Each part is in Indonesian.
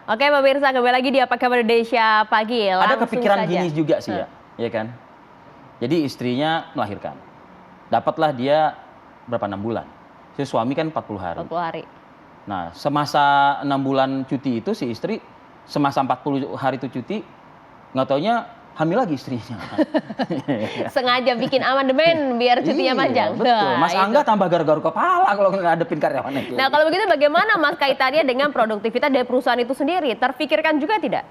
Oke, pemirsa, kembali lagi di Apa Kabar Indonesia Pagi. Ada Langsung kepikiran saja. gini juga sih ya kan? Jadi istrinya melahirkan. Dapatlah dia berapa 6 bulan. Si suami kan 40 hari. 40 hari. Nah, semasa 6 bulan cuti itu si istri semasa 40 hari itu cuti, nggak taunya hamil lagi istrinya. Sengaja bikin amandemen biar cutinya panjang. Betul. Mas Nah, Angga tambah garuk-garuk kepala kalau ngadepin karyawannya. Nah, kalau begitu bagaimana Mas kaitannya dengan produktivitas dari perusahaan itu sendiri? Terfikirkan juga tidak?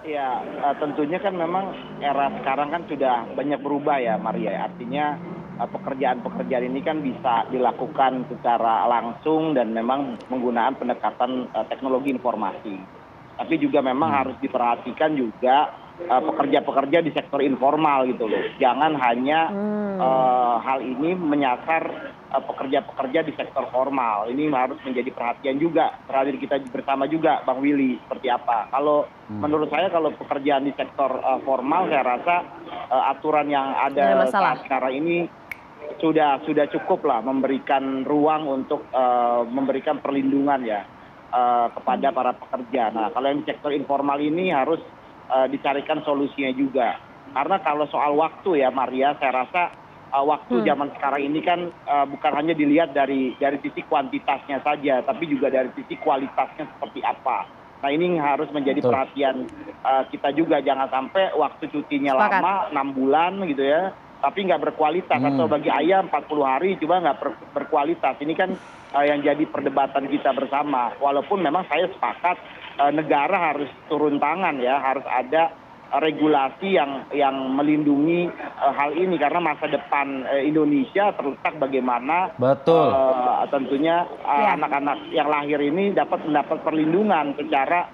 Ya, tentunya kan memang era sekarang kan sudah banyak berubah ya Maria. Artinya pekerjaan-pekerjaan ini kan bisa dilakukan secara langsung dan memang menggunakan pendekatan teknologi informasi. Tapi juga memang harus diperhatikan juga pekerja-pekerja di sektor informal gitu loh. Jangan hanya hal ini menyasar pekerja-pekerja di sektor formal. Ini harus menjadi perhatian juga terhadap kita bersama juga, Bang Willy, seperti apa. Kalau menurut saya kalau pekerjaan di sektor formal, saya rasa aturan yang ada saat sekarang ini sudah cukup lah memberikan ruang untuk memberikan perlindungan ya kepada para pekerja. Nah, kalau yang sektor informal ini harus dicarikan solusinya juga. Karena kalau soal waktu ya Maria, saya rasa waktu zaman sekarang ini kan bukan hanya dilihat dari sisi kuantitasnya saja, tapi juga dari sisi kualitasnya seperti apa. Nah, ini harus menjadi perhatian kita juga. Jangan sampai waktu cutinya lama, 6 bulan gitu ya, tapi nggak berkualitas. Atau bagi ayam 40 hari coba nggak berkualitas. Ini kan yang jadi perdebatan kita bersama. Walaupun memang saya sepakat negara harus turun tangan ya, harus ada regulasi yang melindungi hal ini, karena masa depan Indonesia terletak bagaimana tentunya anak-anak yang lahir ini dapat mendapat perlindungan secara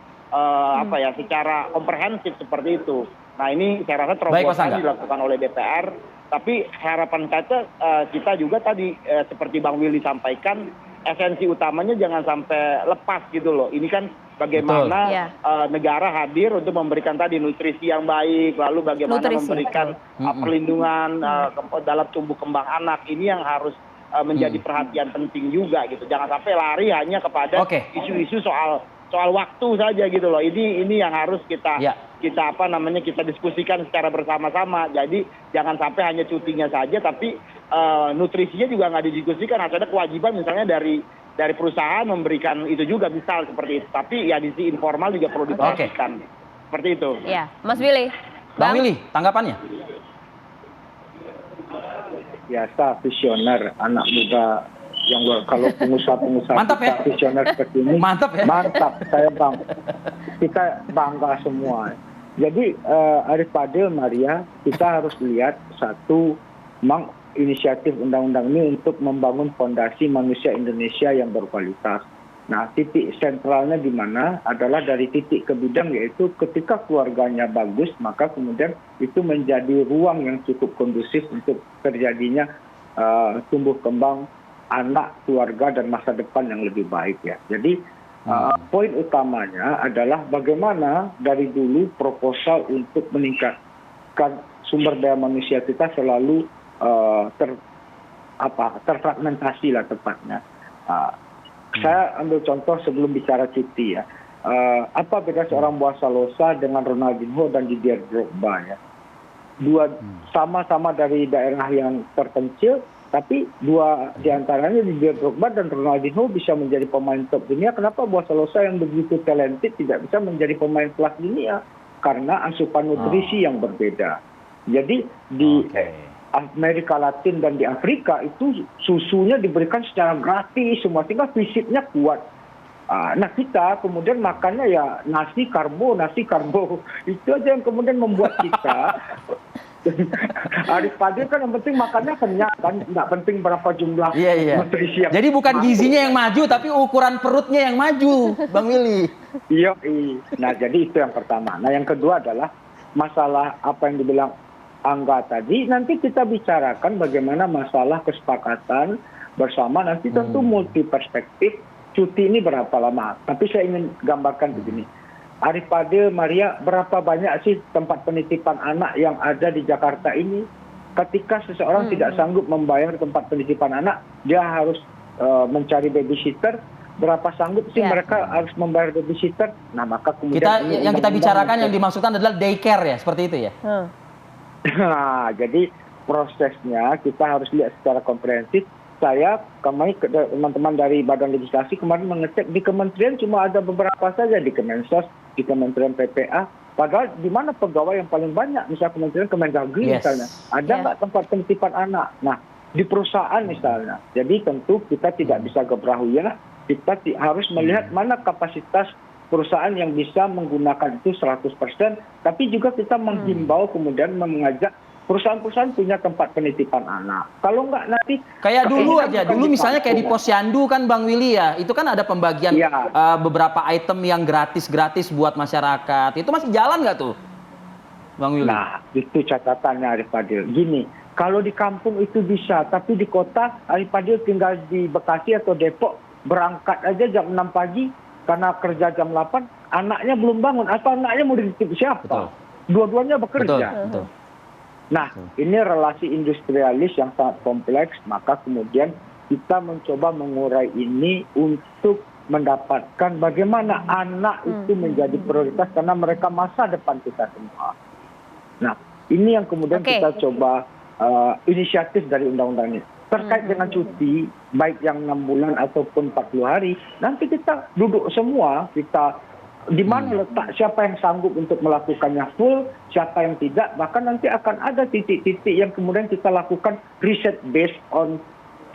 secara komprehensif seperti itu. Nah, ini saya rasa terobosan dilakukan oleh DPR, tapi harapan kita juga tadi seperti Bang Willy sampaikan, esensi utamanya jangan sampai lepas gitu loh. Ini kan bagaimana negara hadir untuk memberikan tadi nutrisi yang baik, lalu bagaimana memberikan perlindungan dalam tumbuh kembang anak. Ini yang harus menjadi perhatian penting juga gitu. Jangan sampai lari hanya kepada isu-isu soal waktu saja gitu loh. Ini yang harus kita diskusikan secara bersama-sama. Jadi jangan sampai hanya cutinya saja, tapi nutrisinya juga nggak didiskusikan. Harus ada kewajiban misalnya dari perusahaan memberikan itu juga, misal seperti itu. Tapi ya di sisi informal juga perlu diperhatikan. Seperti itu. Ya, Mas Willy. Bang Willy, tanggapannya? Biasa visioner, anak muda yang kalau pengusaha-pengusaha visioner seperti ini. Mantap ya? Mantap, kita bangga semua. Jadi Arif Fadil, Maria, kita harus lihat satu, memang inisiatif undang-undang ini untuk membangun fondasi manusia Indonesia yang berkualitas. Nah, titik sentralnya di mana adalah dari titik ke bidang, yaitu ketika keluarganya bagus, maka kemudian itu menjadi ruang yang cukup kondusif untuk terjadinya tumbuh kembang anak, keluarga, dan masa depan yang lebih baik ya. Jadi poin utamanya adalah bagaimana dari dulu proposal untuk meningkatkan sumber daya manusia kita selalu terfragmentasi lah tepatnya. Saya ambil contoh sebelum bicara cuti ya. Apa beda seorang Buas Salosa dengan Ronaldinho dan Didier Drogba ya? Dua sama-sama dari daerah yang terpencil, tapi dua diantaranya Didier Drogba dan Ronaldinho bisa menjadi pemain top dunia. Kenapa Buas Salosa yang begitu talented tidak bisa menjadi pemain kelas dunia? Karena asupan nutrisi yang berbeda. Jadi di Amerika Latin dan di Afrika itu susunya diberikan secara gratis semua, sehingga fisiknya kuat. Nah, kita kemudian makannya ya nasi karbo. Itu aja yang kemudian membuat kita Arif Fadil kan yang penting makannya kenyang kan, nggak penting berapa jumlah nutrisi yang. Jadi bukan gizinya yang maju, tapi ukuran perutnya yang maju, Bang Willy. Iya. Nah, jadi itu yang pertama. Nah, yang kedua adalah masalah apa yang dibilang Angga tadi. Nanti kita bicarakan bagaimana masalah kesepakatan bersama. Nanti tentu multi perspektif. Cuti ini berapa lama? Tapi saya ingin gambarkan begini. Arif Fadil, Maria, berapa banyak sih tempat penitipan anak yang ada di Jakarta ini? Ketika seseorang tidak sanggup membayar tempat penitipan anak, dia harus mencari babysitter, berapa sanggup sih Iya. mereka harus membayar babysitter. Nah, maka kemudian Yang kita bicarakan yang dimaksudkan adalah daycare ya, seperti itu ya. Nah, jadi prosesnya kita harus lihat secara komprehensif. Saya kemarin teman-teman dari Badan Legislasi kemarin mengecek di kementerian cuma ada beberapa saja, di Kemensos, di Kementerian PPA. Padahal di mana pegawai yang paling banyak, misalnya Kementerian Kemendagri Yes. misalnya, ada nggak tempat penitipan anak? Nah, di perusahaan misalnya. Jadi tentu kita tidak bisa gebrahuya, kita harus melihat mana kapasitas perusahaan yang bisa menggunakan itu 100%, tapi juga kita menghimbau kemudian mengajak perusahaan-perusahaan punya tempat penitipan anak. Kalau nggak nanti Kayak dulu ini kan aja, bukan dulu misalnya kayak di kampung. Posyandu kan Bang Willy ya, itu kan ada pembagian Iya. beberapa item yang gratis-gratis buat masyarakat. Itu masih jalan nggak tuh, Bang Willy? Nah, itu catatannya Arif Fadil. Gini, kalau di kampung itu bisa, tapi di kota Arif Fadil tinggal di Bekasi atau Depok, berangkat aja jam 6 pagi karena kerja jam 8, anaknya belum bangun atau anaknya mau dititip siapa? Betul. Dua-duanya Betul, bekerja. betul. Nah, ini relasi industrialis yang sangat kompleks, maka kemudian kita mencoba mengurai ini untuk mendapatkan bagaimana anak itu menjadi prioritas karena mereka masa depan kita semua. Nah, ini yang kemudian Oke. kita coba inisiatif dari undang-undang ini. Terkait dengan cuti, baik yang 6 bulan ataupun 40 hari, nanti kita duduk semua, kita di mana letak siapa yang sanggup untuk melakukannya full, siapa yang tidak, bahkan nanti akan ada titik-titik yang kemudian kita lakukan riset based on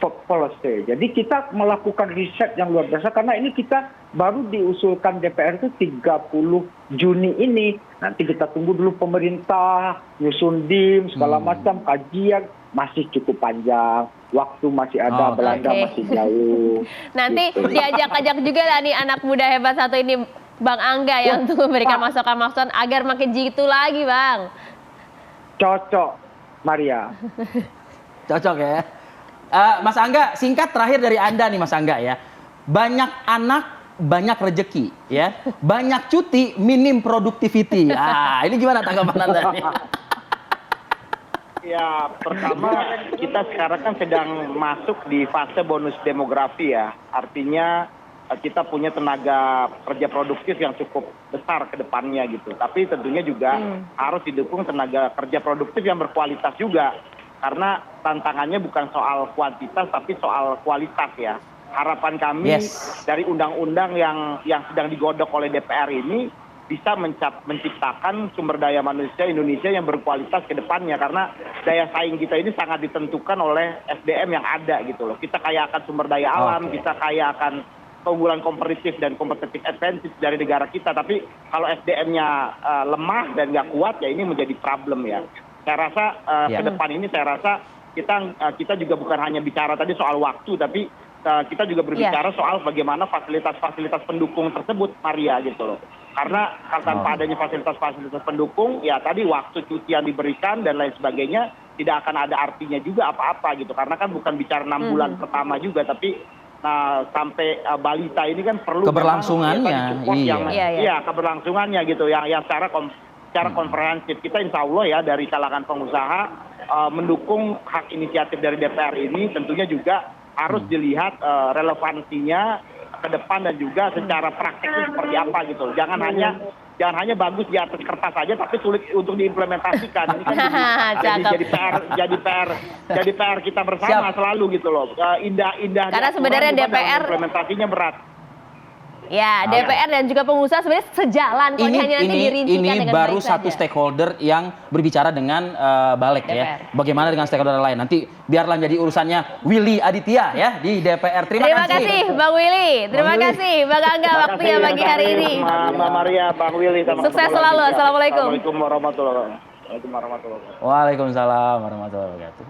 policy. Jadi kita melakukan riset yang luar biasa karena ini kita baru diusulkan DPR itu 30 Juni ini. Nanti kita tunggu dulu pemerintah, nyusun DIM, segala macam kajian, masih cukup panjang. Waktu masih ada, Belanda Oke. masih jauh. Nanti Gitu. diajak-ajak juga lah nih anak muda hebat satu ini, Bang Angga ya, untuk memberikan masukan-masukan agar makin jitu lagi, Bang. Cocok, Maria. Cocok ya. Mas Angga, singkat terakhir dari Anda nih Mas Angga ya. Banyak anak, banyak rejeki ya. Banyak cuti, minim productivity. Ini gimana tanggapan Anda nih? Ya, pertama kita sekarang kan sedang masuk di fase bonus demografi ya. Artinya kita punya tenaga kerja produktif yang cukup besar ke depannya gitu. Tapi tentunya juga harus didukung tenaga kerja produktif yang berkualitas juga. Karena tantangannya bukan soal kuantitas tapi soal kualitas ya. Harapan kami dari undang-undang yang sedang digodok oleh DPR ini bisa menciptakan sumber daya manusia Indonesia yang berkualitas ke depannya. Karena daya saing kita ini sangat ditentukan oleh SDM yang ada gitu loh. Kita kaya akan sumber daya alam, kita kaya akan keunggulan kompetitif dan competitive advantage dari negara kita. Tapi kalau SDM-nya lemah dan nggak kuat ya ini menjadi problem ya. Saya rasa ke depan ini saya rasa kita juga bukan hanya bicara tadi soal waktu, tapi kita juga berbicara soal bagaimana fasilitas-fasilitas pendukung tersebut, Maria gitu loh. Karena tanpa adanya fasilitas-fasilitas pendukung, ya tadi waktu cuti yang diberikan dan lain sebagainya tidak akan ada artinya juga apa-apa gitu. Karena kan bukan bicara 6 bulan pertama juga, tapi sampai balita ini kan perlu keberlangsungannya. Keberlangsungannya gitu yang secara komprehensif. Kita insya Allah ya dari kalangan pengusaha mendukung hak inisiatif dari DPR ini, tentunya juga harus dilihat relevansinya ke depan dan juga secara prakteknya seperti apa gitu. Jangan hanya bagus di atas kertas saja tapi sulit untuk diimplementasikan. Ini kan jadi PR kita bersama selalu gitu loh. Indah Karena sebenarnya DPR implementasinya berat. Ya, DPR dan juga pengusaha sebenarnya sejalan kok, hanya nanti dirincikan ini dengan baru baik satu saja. stakeholder yang berbicara dengan Balek ya. DPR. Bagaimana dengan stakeholder lain? Nanti biarlah jadi urusannya Willy Aditya ya di DPR. Terima kasih Bang Willy. Terima kasih Bang Angga waktunya pagi hari ini. Mbak Maria, Bang Willy. Sukses selalu. Assalamualaikum. Assalamualaikum warahmatullahi wabarakatuh. Waalaikumsalam warahmatullahi wabarakatuh.